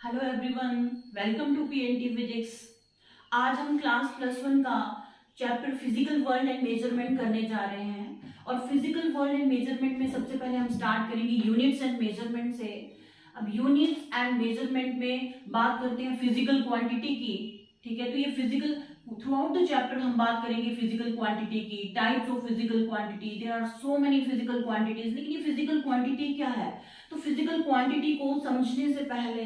Hello everyone, welcome to PNT physics. आज हम class +1 का chapter physical world and measurement करने जा रहे हैं। और फिजिकल वर्ल्ड एंड मेजरमेंट में सबसे पहले हम स्टार्ट करेंगे यूनिट्स एंड मेजरमेंट से। अब यूनिट्स एंड मेजरमेंट में बात करते हैं फिजिकल क्वांटिटी की। ठीक है, तो ये physical throughout the chapter हम बात करेंगे फिजिकल क्वांटिटी की, types of physical quantity. There are so many physical quantities, लेकिन ये फिजिकल क्वांटिटी क्या है? तो फिजिकल क्वांटिटी को समझने से पहले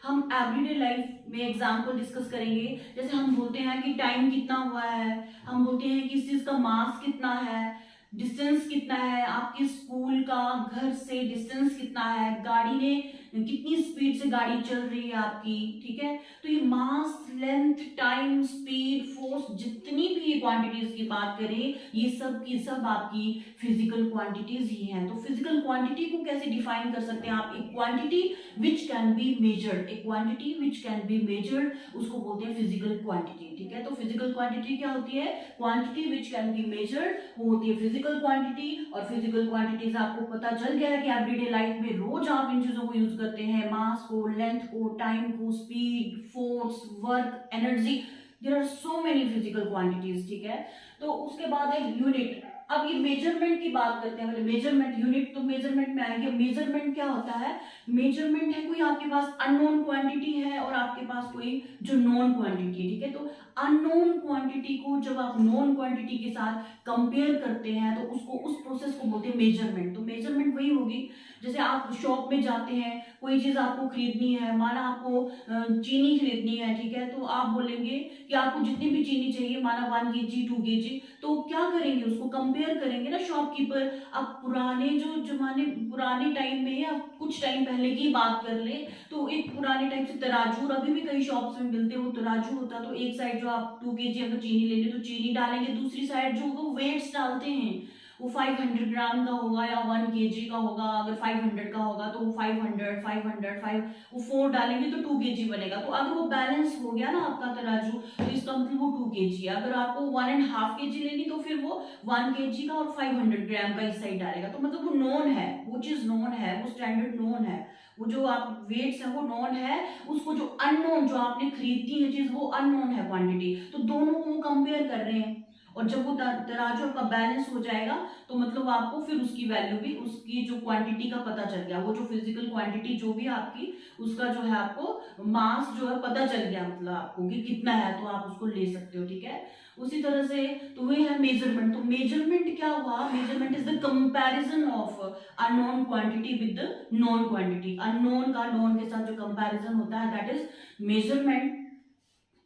हम एवरीडे लाइफ में एग्जाम्पल डिस्कस करेंगे। जैसे हम बोलते हैं कि टाइम कितना हुआ है, हम बोलते हैं कि इस चीज का मास कितना है, डिस्टेंस कितना है, आपके स्कूल का घर से डिस्टेंस कितना है, गाड़ी ने कितनी स्पीड से गाड़ी चल रही है आपकी। ठीक है, तो ये मास, लेंथ, टाइम, स्पीड, फोर्स, जितनी भी क्वांटिटीज की बात करें, ये सब की सब आपकी फिजिकल क्वांटिटीज ही हैं। तो फिजिकल क्वांटिटी को कैसे डिफाइन कर सकते हैं आप? एक quantity which can be measured, एक quantity which can be measured, उसको बोलते हैं फिजिकल क्वांटिटी। ठीक है, तो फिजिकल क्वांटिटी क्या होती है? Quantity which can be measured, वो होती है फिजिकल क्वांटिटी। और फिजिकल क्वांटिटीज आपको पता चल गया है कि एवरीडे लाइफ में रोज आप इन चीजों को यूज करते हैं, मास को, लेंथ को, टाइम को, speed, force, work, energy. There are so many physical quantities. ठीक है, तो उसके बाद है यूनिट। अब ये मेजरमेंट की बात करते हैं, पहले मेजरमेंट, यूनिट तो मेजरमेंट में आएंगे। मेजरमेंट क्या होता है? मेजरमेंट है कोई आपके पास अननोन क्वांटिटी है और आपके पास कोई जो नोन क्वांटिटी है। ठीक है, तो अननोन क्वांटिटी को जब आप नोन क्वांटिटी के साथ कंपेयर करते हैं तो उसको, उस प्रोसेस को बोलते हैं मेजरमेंट। तो मेजरमेंट वही होगी, जैसे आप शॉप में जाते हैं, कोई चीज आपको खरीदनी है, माना आपको चीनी खरीदनी है। ठीक है, तो आप बोलेंगे कि आपको जितनी भी चीनी चाहिए, माना 1 kg 2 kg, तो क्या करेंगे? उसको कंपेयर करेंगे ना शॉपकीपर। अब पुराने जो जमाने, पुराने टाइम में या कुछ टाइम पहले की बात कर ले, तो एक पुराने टाइम से तराजू, और अभी भी कई शॉप्स में मिलते हैं वो तराजू होता। तो एक साइड जो आप 2 kg अगर चीनी ले लें तो चीनी डालेंगे, दूसरी साइड जो वो वेट्स डालते हैं, वो 500 ग्राम का होगा या 1 kg का होगा। अगर 500 का होगा तो वो 500 500 5, वो 4 डालेंगे तो 2 kg बनेगा। तो अगर वो बैलेंस हो गया ना आपका तराजू, तो इसका मतलब वो 2 kg है। अगर आपको 1.5 kg लेनी तो फिर वो 1 kg का और 500 ग्राम का इस साइड डालेगा। तो मतलब वो नोन है, वो चीज नोन है, वो स्टैंडर्ड नोन है, वो जो आप वेट्स है वो नोन है। उसको जो अननोन, जो आपने खरीदी है चीज, वो अननोन है क्वांटिटी। तो दोनों को वो कंपेयर कर रहे हैं, और जब वो तराजू का बैलेंस हो जाएगा तो मतलब आपको फिर उसकी वैल्यू भी, उसकी जो क्वांटिटी का पता चल गया, वो जो फिजिकल क्वांटिटी जो भी आपकी, उसका जो है आपको मास जो है पता चल गया, मतलब आपको कि कितना है, तो आप उसको ले सकते हो। ठीक है, उसी तरह से तो वही है मेजरमेंट। तो मेजरमेंट क्या हुआ? Measurement is the comparison of unknown quantity with known quantity. Unknown का नोन के साथ जो कंपैरिजन होता है, दैट इज मेजरमेंट।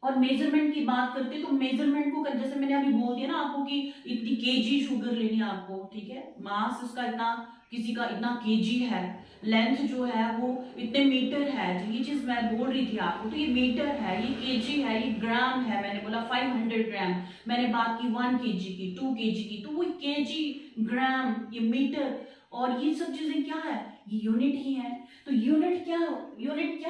और मेजरमेंट की बात करते हैं तो मेजरमेंट को जैसे मैंने अभी बोल दिया ना आपको कि इतनी केजी शुगर लेनी है आपको। ठीक है, मास उसका इतना, किसी का इतना केजी है, लेंथ जो है वो इतने मीटर है, ये चीज मैं बोल रही थी आपको। तो ये मीटर है, ये केजी है, ये ग्राम है, मैंने बोला 500 ग्राम, मैंने बात की 1 kg की, 2 kg की, तो वो केजी, ग्राम, ये मीटर, और ये सब चीजें क्या है? ये यूनिट ही है। तो यूनिट क्या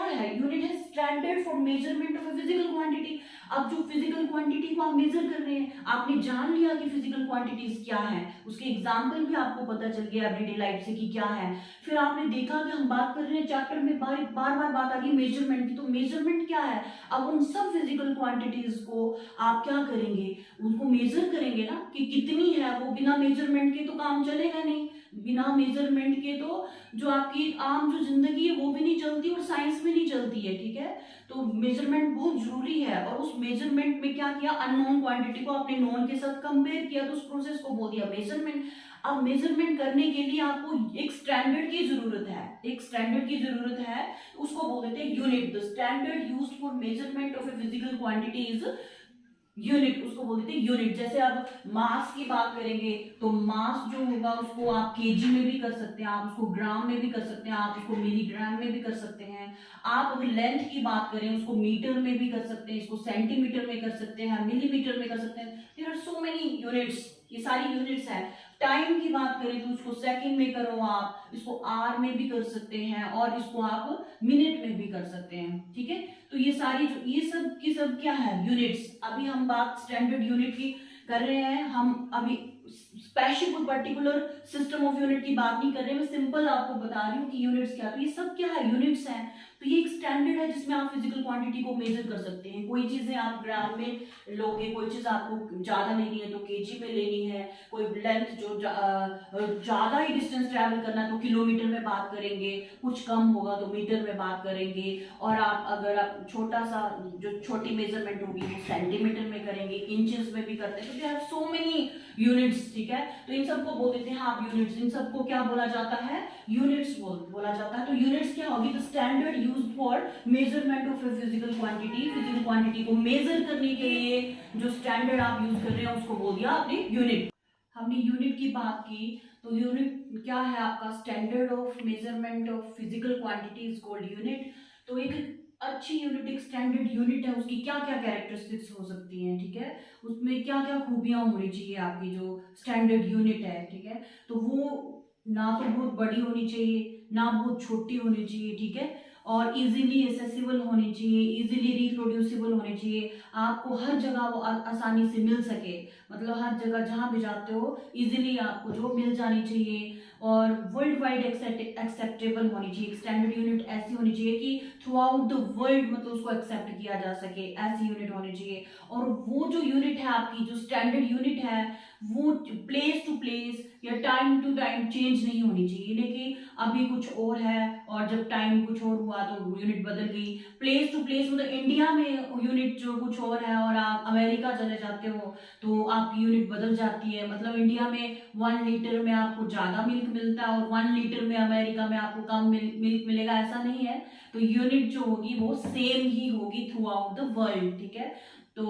है? यूनिट है standard for measurement of physical quantity. अब जो फिजिकल क्वांटिटी को आप मेजर कर रहे हैं, आपने जान लिया कि फिजिकल क्वांटिटीज क्या है, उसके एग्जांपल भी आपको पता चल गया एवरीडे लाइफ से कि क्या है। फिर आपने देखा कि हम बात कर रहे हैं चैप्टर में बार बार बात आ गई मेजरमेंट की। तो मेजरमेंट क्या है? अब उन सब फिजिकल क्वांटिटीज को आप क्या करेंगे? उनको मेजर करेंगे ना, कि कितनी है वो। बिना मेजरमेंट के तो काम चलेगा नहीं, बिना मेजरमेंट के तो जो आपकी आम जो जिंदगी है वो भी नहीं चलती और साइंस में नहीं चलती है। ठीक है, तो मेजरमेंट बहुत जरूरी है। और उस मेजरमेंट में क्या किया? अननोन क्वांटिटी को आपने नोन के साथ कंपेयर किया, तो उस प्रोसेस को बोल दिया मेजरमेंट। अब मेजरमेंट करने के लिए आपको एक स्टैंडर्ड की जरूरत है, एक स्टैंडर्ड की जरूरत है, उसको बोल देते हैं unit. The standard used for measurement of a physical quantity is unit, उसको बोल देते हैं यूनिट। जैसे अब मास की बात करेंगे तो मास जो होगा उसको आप केजी में भी कर सकते हैं, आप उसको ग्राम में भी कर सकते हैं, आप उसको मिलीग्राम में भी कर सकते हैं। आप अगर लेंथ की बात करें उसको मीटर में भी कर सकते हैं, इसको सेंटीमीटर में कर सकते हैं, मिलीमीटर में कर सकते हैं। There are so many units, ये सारी यूनिट्स है। टाइम की बात करें तो उसको सेकंड में करो आप, इसको आर में भी कर सकते हैं, और इसको आप मिनट में भी कर सकते हैं। ठीक है, तो ये सारी जो, ये सब की सब क्या है? यूनिट्स। अभी हम बात स्टैंडर्ड यूनिट की कर रहे हैं। हम अभी स्पेशल कोई पर्टिकुलर सिस्टम ऑफ यूनिट की बात नहीं कर रहे, मैं सिंपल आपको बता रही हूँ कि यूनिट्स क्या, तो ये सब क्या है, यूनिट्स हैं। तो ये एक स्टैंडर्ड है जिसमें आप फिजिकल क्वांटिटी को मेजर कर सकते हैं। कोई चीजें आप ग्राम में लोगे, कोई चीज आपको ज्यादा लेनी है तो केजी में लेनी है, कोई लेंथ जो ज्यादा ही डिस्टेंस ट्रैवल करना है तो किलोमीटर में बात करेंगे, कुछ कम होगा तो मीटर में बात करेंगे, और आप अगर आप छोटा सा जो छोटी मेजरमेंट होगी वो सेंटीमीटर में करेंगे, इंचेस में भी करते हैं। तो there are so many units, ठीक है। तो इन सबको बोल देते हैं आप यूनिट्स, इन सबको क्या बोला जाता है, यूनिट्स बोला जाता है। तो यूनिट्स क्या होगी, the standard used for measurement of a physical quantity, physical quantity को मेजर करने के लिए जो स्टैंडर्ड आप यूज कर रहे हैं उसको बोल दिया आपने यूनिट। हमने यूनिट की बात की, तो यूनिट क्या है आपका, standard of measurement of physical quantity is called unit. तो एक अच्छी यूनिट, एक स्टैंडर्ड यूनिट है, उसकी क्या क्या कैरेक्टरिस्टिक्स हो सकती हैं, ठीक है, उसमें क्या क्या खूबियां होनी चाहिए आपकी जो स्टैंडर्ड यूनिट है, ठीक है। तो वो ना तो बहुत बड़ी होनी चाहिए, ना बहुत छोटी होनी चाहिए, ठीक है, और इजीली एसेसिबल होनी चाहिए, इजीली रिप्रोड्यूसिबल होनी चाहिए, आपको हर जगह वो आसानी से मिल सके, मतलब हर जगह जहाँ भी जाते हो इजीली आपको जो मिल जानी चाहिए, और वर्ल्ड वाइड एक्सेप्टेबल होनी चाहिए। स्टैंडर्ड यूनिट ऐसी होनी चाहिए कि थ्रू आउट द वर्ल्ड मतलब उसको एक्सेप्ट किया जा सके, ऐसी यूनिट होनी चाहिए। और वो जो यूनिट है आपकी, जो स्टैंडर्ड यूनिट है, वो प्लेस टू प्लेस या टाइम टू टाइम चेंज नहीं होनी चाहिए, लेकिन अभी कुछ और है और जब टाइम कुछ और हुआ तो यूनिट बदल गई। प्लेस टू प्लेस मतलब इंडिया में यूनिट जो कुछ और है और आप अमेरिका चले जाते हो तो आपकी यूनिट बदल जाती है। मतलब इंडिया में 1 लीटर में आपको ज्यादा मिल्क मिलता है और 1 लीटर में अमेरिका में आपको कम मिल्क मिलेगा, ऐसा नहीं है। तो यूनिट जो होगी वो सेम ही होगी थ्रू आउट द वर्ल्ड, ठीक है। तो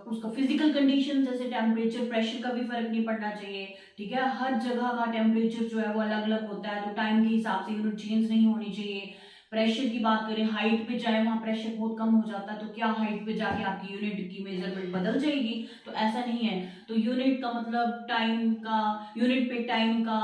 उसका फिजिकल कंडीशन जैसे टेम्परेचर, प्रेशर का भी फर्क नहीं पड़ना चाहिए, ठीक है। हर जगह का टेम्परेचर जो है वो अलग अलग होता है, तो टाइम के हिसाब से यूनिट चेंज नहीं होनी चाहिए। प्रेशर की बात करें, हाइट पे जाए वहां प्रेशर बहुत कम हो जाता है, तो क्या हाइट पे जाके आपकी यूनिट की मेजरमेंट बदल जाएगी, तो ऐसा नहीं है। तो यूनिट का मतलब टाइम का, यूनिट पे टाइम का,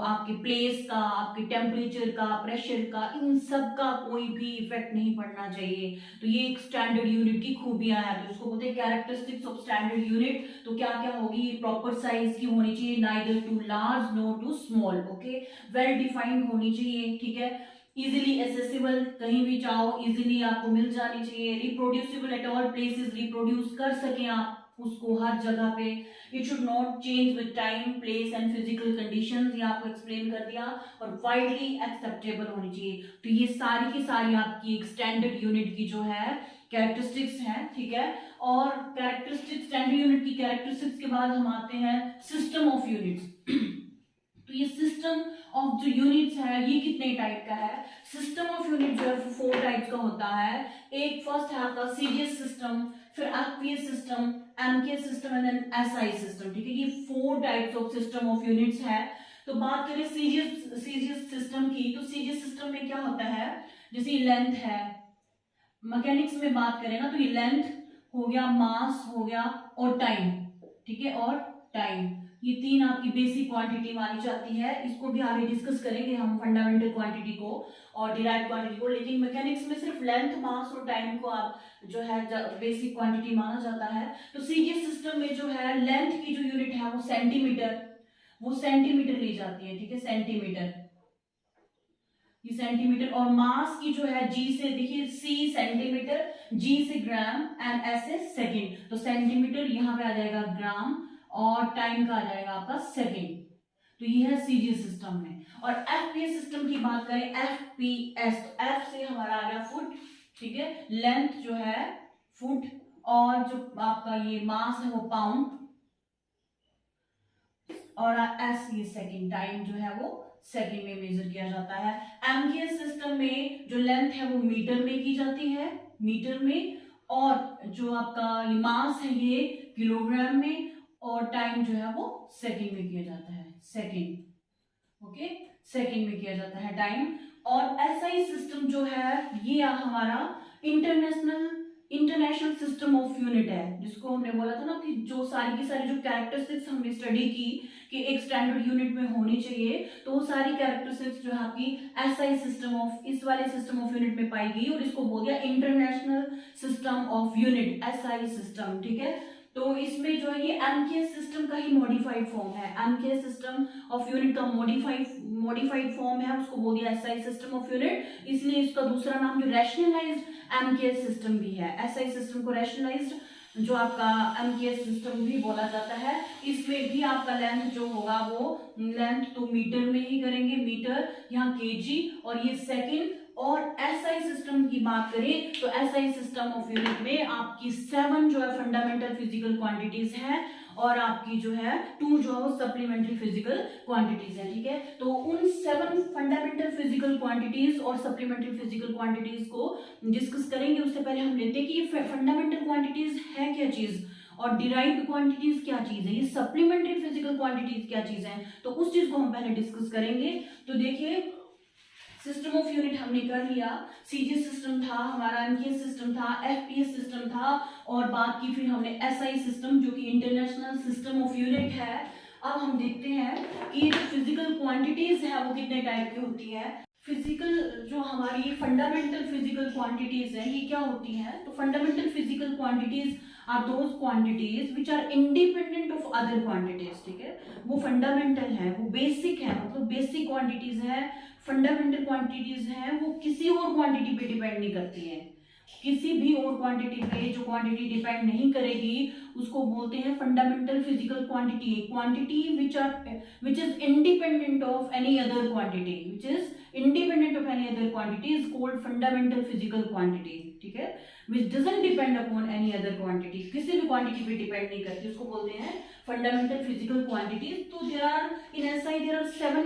आपके प्लेस का, आपके टेम्परेचर का, प्रेशर का, इन सब का कोई भी इफेक्ट नहीं पड़ना चाहिए। तो ये एक स्टैंडर्ड यूनिट की खूबियां हैं, तो इसको बोलते हैं कैरेक्टरिस्टिक्स ऑफ स्टैंडर्ड यूनिट। तो क्या क्या होगी, प्रॉपर साइज की होनी चाहिए, neither too large no too small, okay, well defined होनी चाहिए, ठीक है, इजिली एसेसिबल, कहीं भी चाहो इजिली आपको मिल जानी चाहिए, reproducible at all places, reproduce कर सकें आप उसको हर जगह पे, it should not change with time place and physical conditions, ये आपको एक्सप्लेन कर दिया, और वाइडली एक्सेप्टेबल होनी चाहिए। तो ये सारी की सारी आपकी एक स्टैंडर्ड यूनिट की जो है कैरेक्टरिस्टिक्स हैं, ठीक है। और कैरेक्टरिस्टिक्स, स्टैंडर्ड यूनिट की कैरेक्टरिस्टिक्स के बाद हम आते हैं सिस्टम ऑफ यूनिट्स। तो ये सिस्टम ऑफ जो यूनिट्स है ये कितने टाइप का है, सिस्टम ऑफ यूनिट जो है 4 टाइप का होता है। एक फर्स्ट है आपका सीजीएस सिस्टम, फिर FPS system, MKS system and then SI system, ठीक है। ये 4 types of system of units है। तो बात करें सीजीएस सिस्टम की, तो सीजीएस सिस्टम में क्या होता है, जैसे लेंथ है, मैकेनिक्स में बात करें ना तो ये लेंथ हो गया, मास हो गया और टाइम, ठीक है, और टाइम, ये 3 आपकी बेसिक क्वांटिटी मानी जाती है। इसको भी आगे डिस्कस करेंगे हम, फंडामेंटल क्वांटिटी को और डिराइव्ड क्वांटिटी को, लेकिन मैकेनिक्स में सिर्फ लेंथ, मास और टाइम को आप जो है बेसिक क्वांटिटी माना जाता है। तो सीजीएस सिस्टम में जो है लेंथ की जो यूनिट है वो सेंटीमीटर, वो सेंटीमीटर ली जाती है, ठीक है, सेंटीमीटर, ये सेंटीमीटर, और मास की जो है जी से, देखिए सी सेंटीमीटर, जी से ग्राम एंड एस से सेकेंड, तो सेंटीमीटर यहाँ पे आ जाएगा ग्राम और टाइम का आ जाएगा आपका सेकेंड। तो ये है सीजीएस सिस्टम में। और एफपीएस सिस्टम की बात करें, एफपीएस, तो एफ से हमारा आ गया फुट, ठीक है, लेंथ जो है फुट, और जो आपका ये मास है वो पाउंड, और एस ये सेकेंड, टाइम जो है वो सेकेंड में मेजर किया जाता है। एमकेएस सिस्टम में जो लेंथ है वो मीटर में की जाती है, मीटर में, और जो आपका ये मास है ये किलोग्राम में, और टाइम जो है वो सेकेंड में किया जाता है, सेकेंड, ओके, सेकेंड में किया जाता है टाइम। और एसआई सिस्टम जो है ये हमारा इंटरनेशनल सिस्टम ऑफ यूनिट है, जिसको हमने बोला था ना कि जो सारी की सारी जो कैरेक्टरिस्टिक्स हमने स्टडी की कि एक स्टैंडर्ड यूनिट में होनी चाहिए, तो वो सारी कैरेक्टरिस्टिक्स जो है आपकी एसआई सिस्टम ऑफ, इस वाले सिस्टम ऑफ यूनिट में पाई गई, और इसको बोल दिया international system of unit, SI system, ठीक है। तो इसमें जो है ये एमकेएस सिस्टम का ही मॉडिफाइड फॉर्म है, एमकेएस सिस्टम ऑफ यूनिट का मॉडिफाइड फॉर्म है, उसको बोल दिया एसआई सिस्टम ऑफ यूनिट, इसलिए इसका दूसरा नाम जो रैशनलाइज्ड एमकेएस सिस्टम भी है। एसआई सिस्टम को रैशनलाइज्ड जो आपका एमकेएस सिस्टम भी बोला जाता है। इसमें भी आपका लेंथ जो होगा वो लेंथ तो मीटर में ही करेंगे, मीटर, यहाँ केजी, और ये सेकंड। और एसआई सिस्टम की बात करें तो एसआई सिस्टम ऑफ यूनिट में आपकी 7 जो है फंडामेंटल फिजिकल क्वांटिटीज हैं और आपकी जो है 2 जो है वो सप्लीमेंट्री फिजिकल क्वांटिटीज है। ठीक है, तो उन 7 फंडामेंटल फिजिकल क्वांटिटीज और सप्लीमेंट्री फिजिकल क्वांटिटीज को डिस्कस करेंगे। उससे पहले हम लेते हैं कि ये फंडामेंटल क्वांटिटीज है क्या चीज और डिराइव्ड क्वांटिटीज क्या चीज है, ये सप्लीमेंट्री फिजिकल क्वांटिटीज क्या चीज है, तो उस चीज को हम पहले डिस्कस करेंगे। तो देखिए, सिस्टम ऑफ यूनिट हमने कर लिया, सीजी सिस्टम था हमारा, एमकेएस सिस्टम था, एफपीएस सिस्टम था, और बात की फिर हमने एसआई सिस्टम जो कि इंटरनेशनल सिस्टम ऑफ यूनिट है। अब हम देखते हैं कि जो फिजिकल क्वांटिटीज है वो कितने टाइप की होती है। फिजिकल जो हमारी फंडामेंटल फिजिकल क्वांटिटीज है ये क्या होती है, तो fundamental physical quantities are those quantities which are independent of other quantities. ठीक है, वो फंडामेंटल है, वो बेसिक है, मतलब बेसिक क्वांटिटीज है, फंडामेंटल क्वांटिटीज हैं, वो किसी और क्वांटिटी पे डिपेंड नहीं करती है। किसी भी और क्वांटिटी पे जो क्वांटिटी डिपेंड नहीं करेगी उसको बोलते हैं fundamental physical quantity. Quantity which is independent of any other quantity, which is independent of any other quantity is called fundamental physical quantity. ठीक है, विच doesn't depend upon any other quantity, किसी भी quantity पे डिपेंड नहीं करती, उसको बोलते हैं फंडामेंटल फिजिकल क्वांटिटीज। तो there are in SI there are 7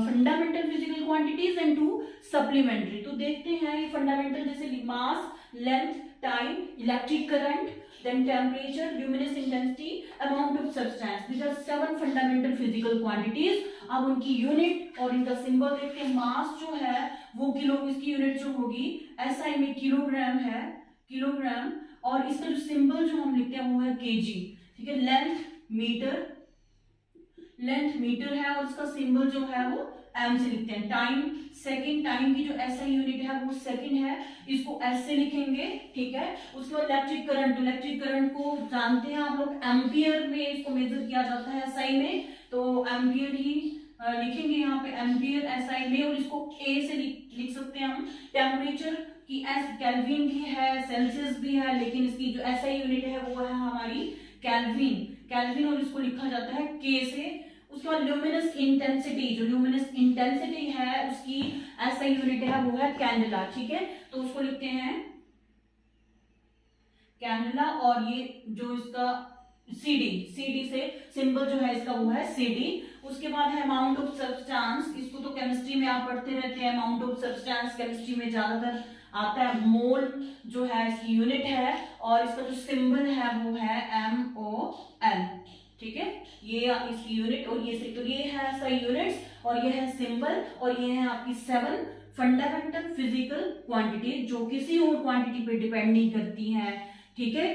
fundamental physical quantities and 2 supplementary. तो देखते हैं ये फंडामेंटल जैसे mass, length, time, electric current, then temperature, luminous intensity, amount of substance, these are 7 fundamental physical quantities। अब उनकी unit और इनका सिंबल देखते हैं। मास जो है वो किलो, इसकी यूनिट जो होगी एसआई में किलोग्राम है, किलोग्राम, और इसका जो सिंबल जो हम लिखते हैं वो है केजी। ठीक है, लेंथ मीटर, लेंथ मीटर है और इसका सिंबल जो है वो एम से लिखते हैं। टाइम सेकंड, टाइम की जो एसआई यूनिट है वो सेकंड है, इसको एस से लिखेंगे। ठीक है, उसके बाद इलेक्ट्रिक करंट, इलेक्ट्रिक करंट को जानते हैं आप लोग, एम्पियर में इसको मेजर किया जाता है एसआई में, तो एम्पियर ही लिखेंगे यहाँ पे, एम्पियर एसआई में, और इसको ए से लिख सकते हैं हम। टेम्परेचर की एस केल्विन भी है, सेल्सियस भी है, लेकिन इसकी जो एसआई यूनिट है वो है हमारी केल्विन, केल्विन, और इसको लिखा जाता है के से। उसके बाद ल्यूमिनस इंटेंसिटी, जो ल्यूमिनस इंटेंसिटी है उसकी एसआई यूनिट है वो है कैंडेला। ठीक है, तो उसको लिखते हैं कैंडेला, और ये जो इसका सीडी, सीडी से सिंबल जो है इसका वो है सीडी। उसके बाद है अमाउंट ऑफ सब्सटेंस, इसको तो केमिस्ट्री में आप पढ़ते रहते हैं, अमाउंट ऑफ सब्सटेंस केमिस्ट्री में ज्यादातर आता है। मोल जो है इसकी यूनिट है और इसका जो सिंबल है वो है MOL। ठीक है, ये इसकी यूनिट और ये तो ये है सही यूनिट्स और ये है सिंबल, और ये है आपकी 7 फंडामेंटल फिजिकल क्वांटिटी जो किसी और क्वांटिटी पे डिपेंड नहीं करती हैं। ठीक है,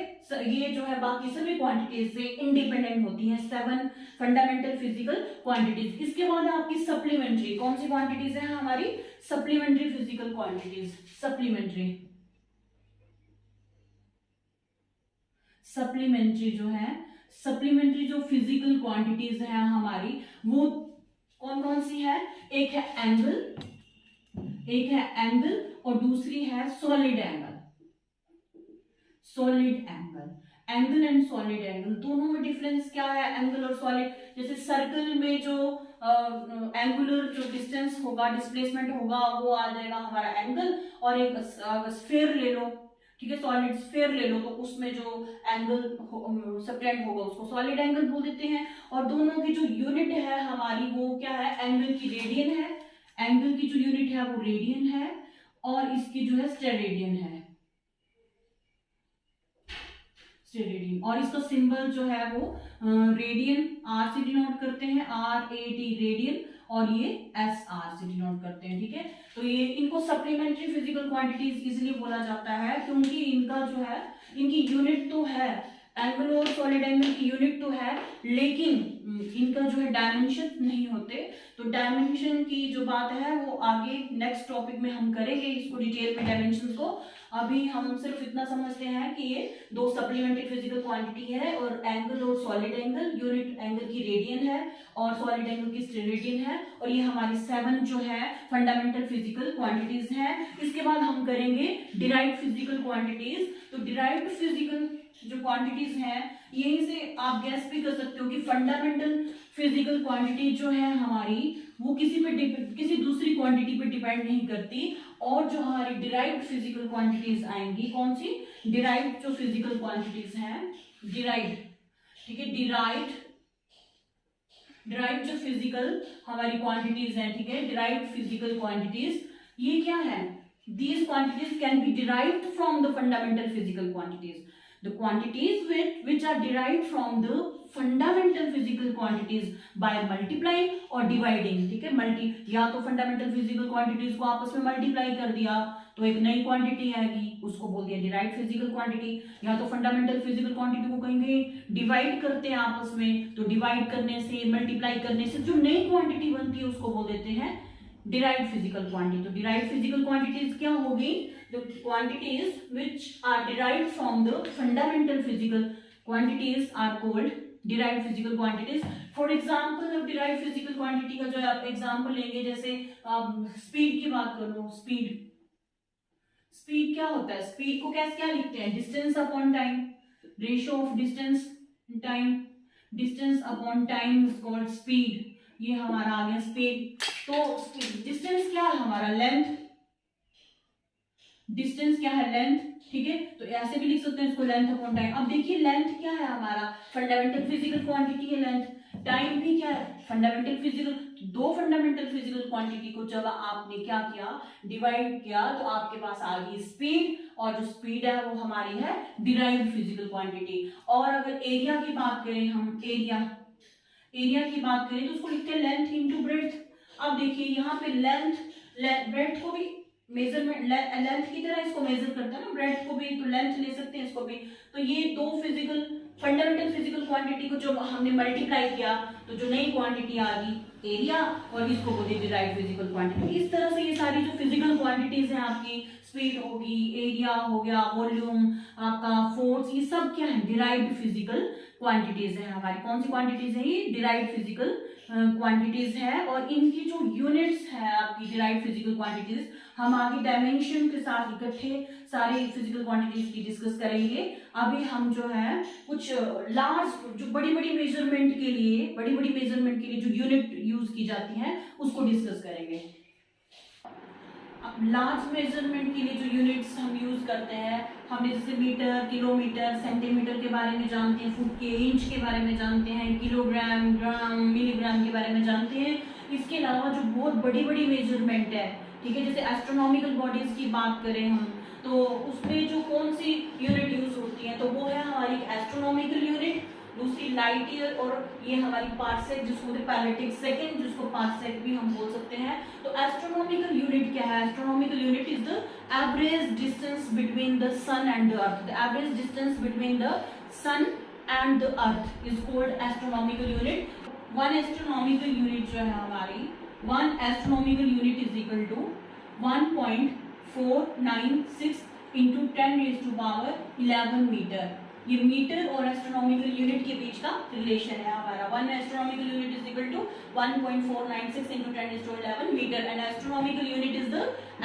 ये जो है बाकी सभी क्वांटिटीज से इंडिपेंडेंट होती हैं, 7 फंडामेंटल फिजिकल क्वांटिटीज। इसके बाद आपकी सप्लीमेंट्री, कौन सी क्वांटिटीज है हमारी, supplementary physical quantities. Supplementary, supplementary जो है, सप्लीमेंट्री जो फिजिकल क्वांटिटीज है हमारी वो कौन कौन सी है, एक है एंगल, एक है एंगल और दूसरी है solid angle. Solid angle, angle and solid angle दोनों में डिफरेंस क्या है, एंगल और सॉलिड। जैसे सर्कल में जो एंगुलर जो डिस्टेंस होगा, डिस्प्लेसमेंट होगा वो आ जाएगा हमारा एंगल, और एक स्फीयर ले लो, ठीक है, सॉलिड स्फीयर ले लो, तो उसमें जो एंगल सबटेंड होगा उसको सॉलिड एंगल बोल देते हैं। और दोनों की जो यूनिट है हमारी वो क्या है, एंगल की रेडियन है, एंगल की जो यूनिट है वो रेडियन है और इसकी जो है स्टेरेडियन है, स्टेरेडियन, और इसका सिंबल जो है वो रेडियन आर से डिनोट करते हैं, RAD रेडियन, और ये SR से डिनोट करते हैं। ठीक है, तो ये इनको सप्लीमेंट्री फिजिकल क्वांटिटीज इसलिए बोला जाता है क्योंकि इनका जो है, इनकी यूनिट तो है एंगल और सॉलिड एंगल की यूनिट तो है, लेकिन इनका जो है डायमेंशन नहीं होते। तो डायमेंशन की जो बात है वो आगे नेक्स्ट टॉपिक में हम करेंगे इसको डिटेल में, डायमेंशन को। अभी हम सिर्फ इतना समझते हैं कि ये दो सप्लीमेंट्री फिजिकल क्वांटिटी है, और एंगल और सॉलिड एंगल, यूनिट एंगल की रेडियन है और सॉलिड एंगल की रेडियन है, और ये हमारी 7 जो है फंडामेंटल फिजिकल क्वांटिटीज हैं। इसके बाद हम करेंगे डिराइव्ड फिजिकल क्वांटिटीज। तो डिराइव्ड फिजिकल जो क्वांटिटीज हैं, यहीं से आप गैस भी कर सकते हो कि फंडामेंटल फिजिकल क्वांटिटी जो है हमारी वो किसी दूसरी क्वांटिटी पे डिपेंड नहीं करती, और जो हमारी डिराइव्ड फिजिकल क्वांटिटीज आएंगी, कौन सी डिराइव्ड जो फिजिकल क्वांटिटीज हैं, डिराइव्ड, ठीक है, डिराइव्ड जो फिजिकल हमारी क्वांटिटीज हैं, ठीक है, डिराइव्ड फिजिकल क्वांटिटीज, ये क्या है, these quantities can be derived from the fundamental physical quantities. The quantities which are derived from the fundamental physical quantities by multiplying or dividing, ठीक है, या तो fundamental physical quantities को आपस में मल्टीप्लाई कर दिया तो एक नई क्वांटिटी आएगी, उसको बोल दिया डिराइव्ड फिजिकल क्वांटिटी। या तो फंडामेंटल फिजिकल क्वांटिटी को कहेंगे डिवाइड करते हैं आपस में, तो डिवाइड करने से, मल्टीप्लाई करने से जो नई क्वांटिटी बनती है उसको बोल देते हैं डिराइव्ड फिजिकल क्वांटिटी। तो डिराइव्ड फिजिकल क्वांटिटीज क्या होगी, the quantities which are derived from the fundamental physical quantities are called derived physical quantities. For example अब डिराइव्ड फिजिकल क्वांटिटी का जो आप एग्जांपल लेंगे, जैसे स्पीड की बात कर लो, स्पीड क्या होता है, स्पीड को कैसे क्या लिखते हैं, distance upon time, ratio of distance distance upon time is called speed. ये हमारा आ गया स्पीड। तो डिस्टेंस क्या है हमारा, लेंथ, डिस्टेंस क्या है, लेंथ, ठीक है, तो ऐसे भी लिख सकते हैं इसको, लेंथ अपॉन टाइम। अब देखिए लेंथ क्या है हमारा, फंडामेंटल फिजिकल क्वांटिटी है लेंथ, टाइम भी क्या है, फंडामेंटल फिजिकल। दो फंडामेंटल फिजिकल क्वांटिटी को जब आपने क्या किया, डिवाइड किया, तो आपके पास आ गई स्पीड, और जो स्पीड है वो हमारी है डिराइव्ड फिजिकल क्वांटिटी। और अगर एरिया की बात करें हम, एरिया की बात करें तो उसको लिखते हैं लेंथ इनटू ब्रेड्थ। अब देखिए यहाँ पे ब्रेड्थ को भी मेजरमेंट, लेंथ की तरह इसको मेजर करते हैं ना, ब्रेड्थ को भी, तो लेंथ ले सकते हैं इसको भी। तो ये दो फंडामेंटल फिजिकल क्वांटिटी को जब हमने मल्टीप्लाई किया तो जो नई क्वांटिटी आ गई एरिया, और इसको बोलते डिराइव्ड फिजिकल क्वांटिटी। इस तरह से ये सारी जो फिजिकल क्वांटिटीज हैं आपकी, स्पीड होगी, एरिया हो गया, वॉल्यूम, आपका फोर्स, ये सब क्या है, डिराइव्ड फिजिकल क्वांटिटीज है हमारी। कौन सी क्वांटिटीज है ये, डिराइव्ड फिजिकल क्वांटिटीज है। और इनकी जो यूनिट्स है आपकी डिराइव्ड फिजिकल क्वांटिटीज, हम आगे डायमेंशन के साथ इकट्ठे सारी फिजिकल क्वांटिटीज की डिस्कस करेंगे। अभी हम जो है कुछ लार्ज, जो बड़ी बड़ी मेजरमेंट के लिए जो यूनिट यूज की जाती है उसको डिस्कस करेंगे। लार्ज मेजरमेंट के लिए जो यूनिट्स हम यूज करते हैं, हमने जैसे मीटर, किलोमीटर, सेंटीमीटर के बारे में जानते हैं, फुट के, इंच के बारे में जानते हैं, किलोग्राम, ग्राम, मिलीग्राम के बारे में जानते हैं। इसके अलावा जो बहुत बड़ी बड़ी मेजरमेंट है, ठीक है, जैसे एस्ट्रोनॉमिकल बॉडीज की बात करें हम, तो उसमें जो कौन सी यूनिट यूज होती है, तो वो है हमारी एस्ट्रोनॉमिकल यूनिट, दूसरी लाइट ईयर, और ये हमारी पार्सेक जिसको पैरेटिक सेकंड, जिसको पार्सेक भी हम बोल सकते हैं। तो एस्ट्रोनॉमिकल यूनिट क्या है, astronomical unit is the average distance between the sun and the earth. The average distance between the sun and the earth is called astronomical unit. One astronomical unit जो है हमारी, one astronomical unit is equal to 1.496 into 10⁻11 metre. ये metre और astronomical unit के बीच का relation है हमारा। One astronomical unit is equal to 1.496 into 10⁻11 metre, and astronomical unit is the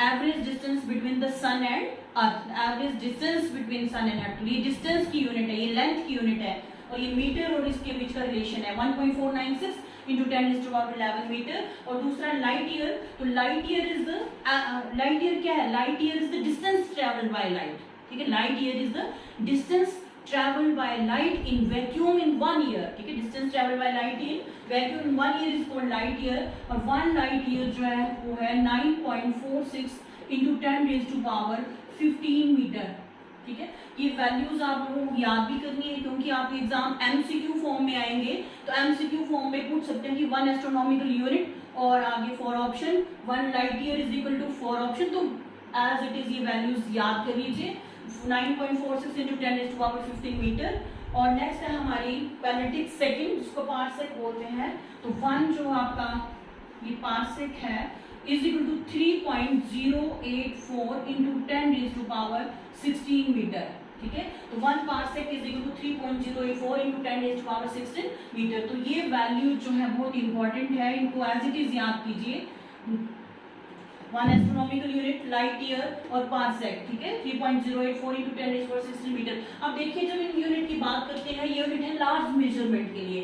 average distance between the sun and earth. Average distance between sun and earth, ये distance की unit है, ये length की यूनिट है, और ये मीटर और इसके बीच का रिलेशन है 1.496 इंटू 10⁻11 मीटर। और दूसरा लाइट ईयर, तो light year is the, light year क्या है, light year is the distance travelled by light, ठीक है, light year is the distance traveled by light in vacuum in 1 year, ठीक है, distance traveled by light in vacuum in 1 year is called light year। और 1 light year जो है वो है 9.46 into 10⁻15 metre, ठीक है। ये वैल्यूज आप लोगों को याद भी करनी है, क्योंकि आपके एग्जाम एमसीक्यू फॉर्म में आएंगे, तो एमसीक्यू फॉर्म में पूछ सकते हैं कि 1 एस्ट्रोनॉमिकल यूनिट और आगे 4 option, 1 light year is equal to 4 option. तो एज इट इज ये वैल्यूज याद कर लीजिए, 9.46 into 10⁻15 मीटर, और नेक्स्ट है हमारी पैरेटिक सेकंड, जिसको पार्सेक बोलते हैं। तो 1 जो आपका ये पार्सेक है is equal to 3.084 into 10⁻16 metre. ठीक है, तो 1 parsec is equal to 3.084 into 10⁻16 metre. तो ये वैल्यू जो है बहुत इंपॉर्टेंट है, इनको एज इट इज याद कीजिए। 1 एस्ट्रोनॉमिकल यूनिट, लाइट ईयर और पार्सेक। ठीक है, 3.084 इंटू 10⁻16 मीटर। अब देखिए जब इन यूनिट की बात करते हैं, ये यूनिट है लार्ज मेजरमेंट के लिए।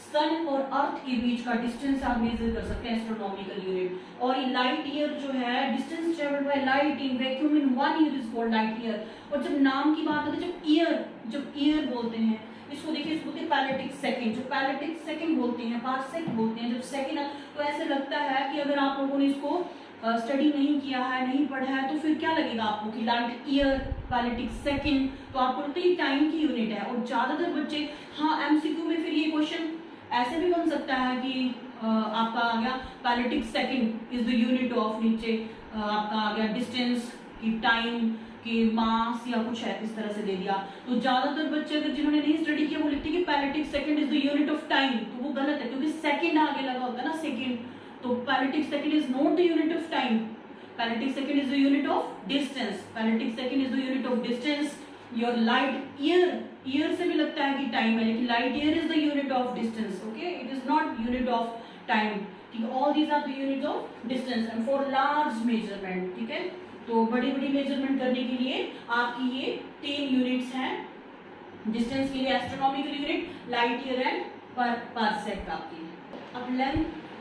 सन और अर्थ के बीच का डिस्टेंस आप मेजर कर सकते हैं, एस्ट्रोनॉमिकल यूनिट। और लाइट ईयर जो है, distance travelled by light in vacuum in 1 year is called light year. और जब नाम की बात आती है, जब ईयर बोलते हैं, इसको देखिए, इसको बोलते हैं पैरेटिक सेकंड। जो पैरेटिक सेकंड बोलते हैं, पार्सेक बोलते हैं, जब सेकंड, तो ऐसे लगता है कि अगर आप लोगों ने इसको स्टडी नहीं किया है, नहीं पढ़ा है, तो फिर क्या लगेगा आपको कि लाइट ईयर, पैरेटिक सेकंड, तो आपको लगता है टाइम की यूनिट है। और ज्यादातर बच्चे, हाँ, एमसीक्यू में फिर ये क्वेश्चन ऐसे भी बन सकता है कि आपका आ गया pyretic second is the unit of, नीचे आपका आ गया डिस्टेंस की, टाइम की, मास या कुछ है इस तरह से दे दिया। तो ज्यादातर बच्चे अगर जिन्होंने नहीं स्टडी किया वो लिखते हैं कि pyretic second is the unit of time, तो वो गलत है, क्योंकि सेकंड आगे लगा होता है ना, सेकंड। तो parallactic second is not the unit of time, parallactic second is the unit of distance, parallactic second is the unit of distance. Your light year, year से भी लगता है कि टाइम है, लेकिन light year is the unit of distance. Okay, it is not unit of time. ठीक है, all these are the unit of distance and for large measurement. ठीक है, तो बड़ी बड़ी मेजरमेंट करने के लिए आपकी ये 3 यूनिट्स हैं। डिस्टेंस के लिए astronomical unit, light year and parsec आपकी।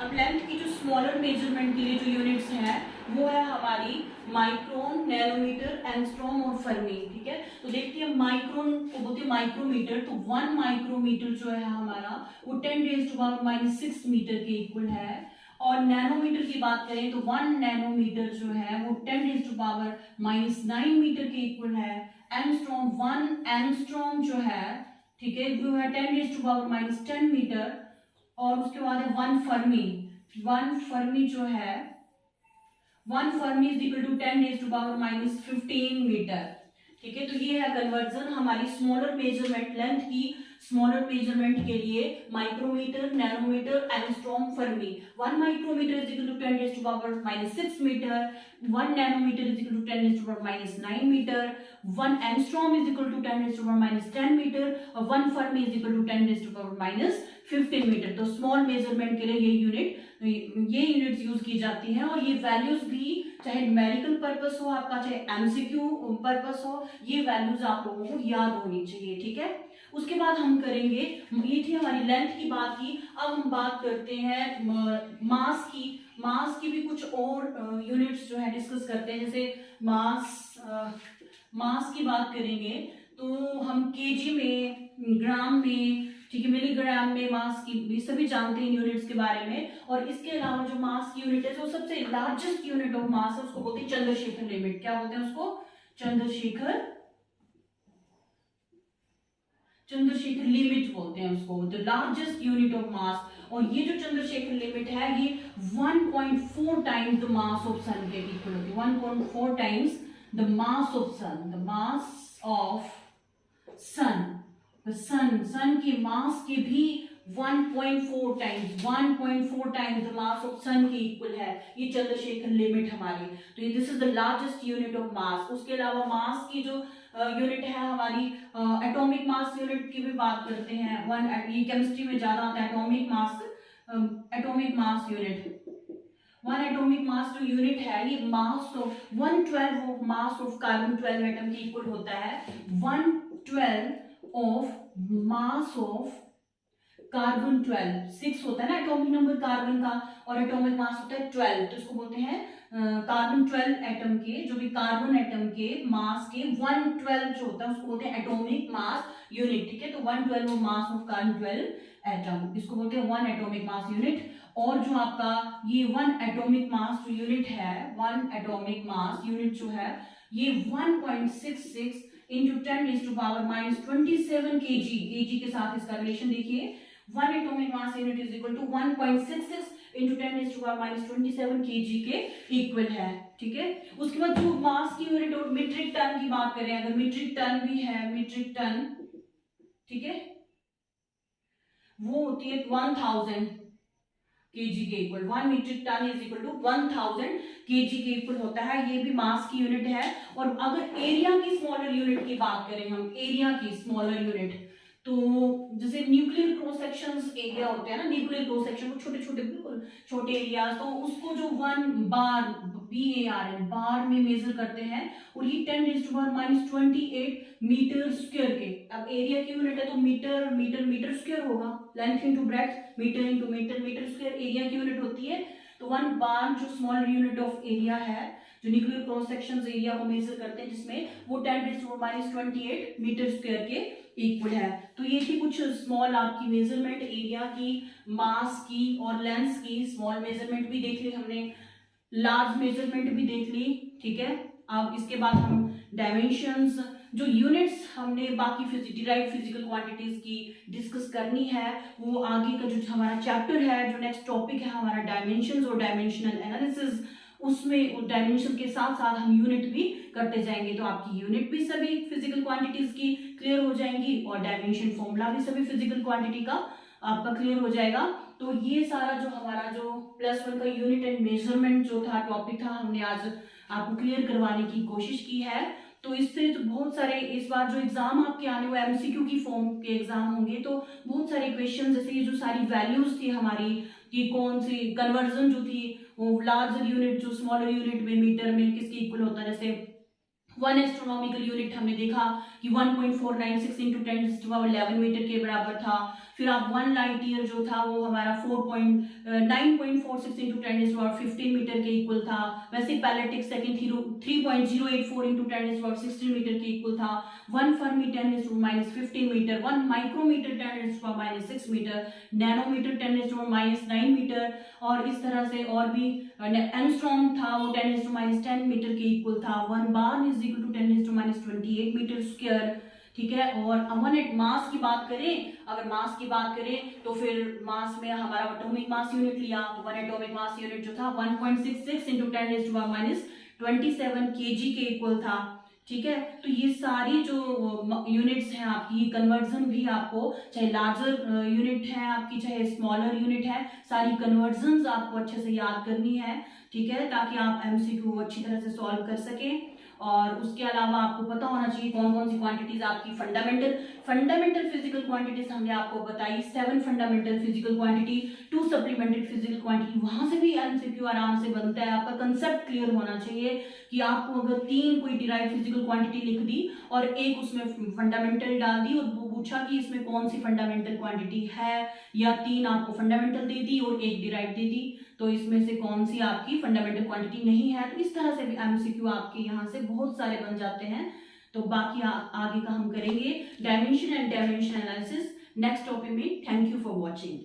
अब लेंथ की जो स्मॉलर मेजरमेंट के लिए जो यूनिट्स हैं वो है हमारी माइक्रोन, नैनोमीटर, एंगस्ट्रॉम और फर्मी। ठीक है, तो देखिए माइक्रोन को बोलते हैं माइक्रोमीटर। तो 1 माइक्रोमीटर जो है हमारा वो 10⁻⁻6 मीटर के इक्वल है। और नैनोमीटर की बात करें तो 1 नैनोमीटर जो है वो 10⁻⁻9 मीटर के इक्वल है। एंगस्ट्रॉम, 1 एंगस्ट्रॉम जो है, ठीक है, वो है 10⁻10 मीटर। और उसके बाद है 1 फर्मी। 1 फर्मी जो है, 1 fermi is equal to 10⁻15 metre. ठीक है, तो ये है कन्वर्जन हमारी स्मॉलर मेजरमेंट, लेंथ की स्मॉलर मेजरमेंट के लिए micrometre, nanometre, angstrom, fermi. 1 micrometre is equal to 10⁻6 metre, 1 nanometre is equal to 10⁻9 metre, 1 angstrom is equal to 10⁻10 metre, और 1 fermi is equal to 10⁻15 metre. तो स्मॉल मेजरमेंट के लिए ये units use की जाती हैं। और ये वैल्यूज भी चाहे न्यूमेरिकल पर्पस हो आपका, चाहे एमसीक्यू पर्पस हो, ये वैल्यूज आप लोगों को याद होनी चाहिए। ठीक है, उसके बाद हम करेंगे, ये थी हमारी लेंथ की बात की। अब हम बात करते हैं मास की। मास की भी कुछ और यूनिट्स जो है डिस्कस करते हैं। जैसे मास की बात करेंगे तो हम केजी में, ग्राम में, ठीक है, मिलीग्राम में मास की सभी जानते हैं यूनिट्स के बारे में। और इसके अलावा जो मास की यूनिट है, जो सबसे लार्जेस्ट यूनिट ऑफ मास है, उसको बोलते हैं चंद्रशेखर लिमिट। क्या बोलते हैं उसको? चंद्रशेखर लिमिट बोलते हैं उसको, the largest unit of mass. और ये जो चंद्रशेखर लिमिट है, ये 1.4 times the mass of sun के इक्वल होती है। 1.4 times the mass of sun, the mass of sun, sun के मास के भी 1.4 times the mass of sun के इक्वल है ये चंद्रशेखर लिमिट हमारी। तो ये this is the largest unit of mass. उसके अलावा मास की जो यूनिट है हमारी, एटॉमिक मास यूनिट की भी बात करते हैं। ये केमिस्ट्री में ज्यादा आता है, एटॉमिक मास यूनिट। 1 एटॉमिक मास जो यूनिट है, ये mass of 1/12 of mass of carbon 12 atom के इक्वल होता है। 1/12 ऑफ मास ऑफ कार्बन 12, 6 होता है ना एटॉमिक नंबर कार्बन का, और एटॉमिक मास होता है 12। तो इसको बोलते हैं कार्बन 12 एटम के, जो भी कार्बन एटम के मास के 1/12 जो होता है उसको बोलते हैं एटॉमिक मास यूनिट। ठीक है, तो 1/12 of mass of carbon 12 atom, इसको बोलते हैं 1 एटॉमिक मास यूनिट। और जो आपका ये 1 एटॉमिक मास जो यूनिट है, 1 एटॉमिक मास यूनिट जो है, ये 1.66 इंटू 10⁻⁻27 kg के साथ इसका रिलेशन देखिए। 1 atomic mass unit is equal to 1.66 into 10⁻⁻27 kg के इक्वल है। ठीक है, उसके बाद जो मास की यूनिट और मीट्रिक टन की बात करें, अगर मीट्रिक टन भी है, मीट्रिक टन, ठीक है, वो होती है 1000 kg के equal. 1 metric ton is equal to 1000 kg के इक्वल होता है। ये भी मास की यूनिट है। और अगर एरिया की स्मॉलर यूनिट की बात करें हम, एरिया की स्मॉलर यूनिट, तो जैसे न्यूक्लियर क्रॉस सेक्शंस एरिया होते हैं ना, न्यूक्लियर क्रॉस सेक्शन वो छोटे छोटे बिल्कुल छोटे एरियाज, तो उसको जो 1 बार BAR बार में मेजर करते हैं, और ये 10⁻28 मीटर स्क्वायर के। अब एरिया की यूनिट है तो मीटर मीटर मीटर स्क्वायर होगा, length into breadth, metre into metre metre square area की यूनिट होती है। तो 1 बार जो स्मॉल यूनिट ऑफ एरिया है, जो न्यूक्लियर क्रॉस सेक्शन एरिया को मेजर करते हैं, जिसमें वो 10⁻28 मीटर स्क्वायर के इक्वल है। तो ये थी कुछ स्मॉल आपकी मेजरमेंट, एरिया की, मास की और लेंथ की। स्मॉल मेजरमेंट भी देख ली हमने, लार्ज मेजरमेंट भी देख ली, ठीक है। अब इसके बाद हम डायमेंशंस, जो यूनिट्स हमने बाकी डिराइव्ड फिजिकल क्वांटिटीज की डिस्कस करनी है, वो आगे का जो हमारा चैप्टर है, जो नेक्स्ट टॉपिक है हमारा डायमेंशंस और डायमेंशनल एनालिसिस, उसमें डायमेंशन के साथ साथ हम यूनिट भी करते जाएंगे। तो आपकी यूनिट भी सभी फिजिकल क्वांटिटीज की क्लियर हो जाएंगी और डायमेंशन फॉर्मूला भी सभी फिजिकल क्वांटिटी का आपका क्लियर हो जाएगा। तो ये सारा जो हमारा जो +1 का यूनिट एंड मेजरमेंट जो था टॉपिक था, हमने आज आपको क्लियर करवाने की कोशिश की है। तो इससे तो बहुत सारे इस बार जो एग्जाम आपके आने हुए MCQ की फॉर्म के एग्जाम होंगे, तो बहुत सारे क्वेश्चन, जैसे ये जो सारी वैल्यूज थी हमारी कि कौन सी कन्वर्जन जो थी, वो लार्जर यूनिट जो स्मॉलर यूनिट में मीटर में किसके इक्वल होता है। जैसे 1 एस्ट्रोनॉमिकल यूनिट हमने देखा कि 1.496 × 10⁻11 मीटर के बराबर था। फिर आप 1 लाइट ईयर जो था वो हमारा 9.46 × 10⁻15 मीटर के इक्वल था। वैसे पैलेटिक सेकंड 3.084 × 10⁻16 मीटर के इक्वल था। 1 fermi 10⁻15 metre, 1 micrometre 10⁻6 metre, nanometre 10⁻9 metre, और इस तरह से और भी एंगस्ट्रॉम था वो 10⁻10 मीटर के इक्वल था। 1 bar is equal to 10⁻28 metre square, ठीक है। और अमोनिक मास की बात करें, अगर मास की बात करें तो फिर मास में हमारा एटॉमिक मास यूनिट लिया, तो 1 एटॉमिक मास यूनिट जो था 1.66 × 10⁻27 kg के इक्वल था, ठीक है। तो ये सारी जो यूनिट्स हैं आपकी, कन्वर्जन भी आपको, चाहे लार्जर यूनिट है आपकी, चाहे स्मॉलर यूनिट है, सारी कन्वर्जन आपको अच्छे से याद करनी है, ठीक है, ताकि आप MCQ अच्छी तरह से सॉल्व कर सकें। और उसके अलावा आपको पता होना चाहिए कौन कौन सी क्वांटिटीज आपकी फंडामेंटल फिजिकल क्वांटिटीज हमने आपको बताई, 7 fundamental physical quantity, 2 supplemented physical quantity. वहां से भी MCQ आराम से बनता है। आपका कंसेप्ट क्लियर होना चाहिए कि आपको अगर 3 कोई डिराइव्ड फिजिकल क्वांटिटी लिख दी और एक उसमें फंडामेंटल डाल दी और वो पूछा कि इसमें कौन सी फंडामेंटल क्वांटिटी है, या 3 आपको फंडामेंटल दे दी और एक डिराइव्ड दे दी, तो इसमें से कौन सी आपकी फंडामेंटल क्वांटिटी नहीं है। तो इस तरह से भी MCQ आपके यहाँ से बहुत सारे बन जाते हैं। तो बाकी आगे का हम करेंगे dimension and dimension analysis next topic में। Thank you for watching.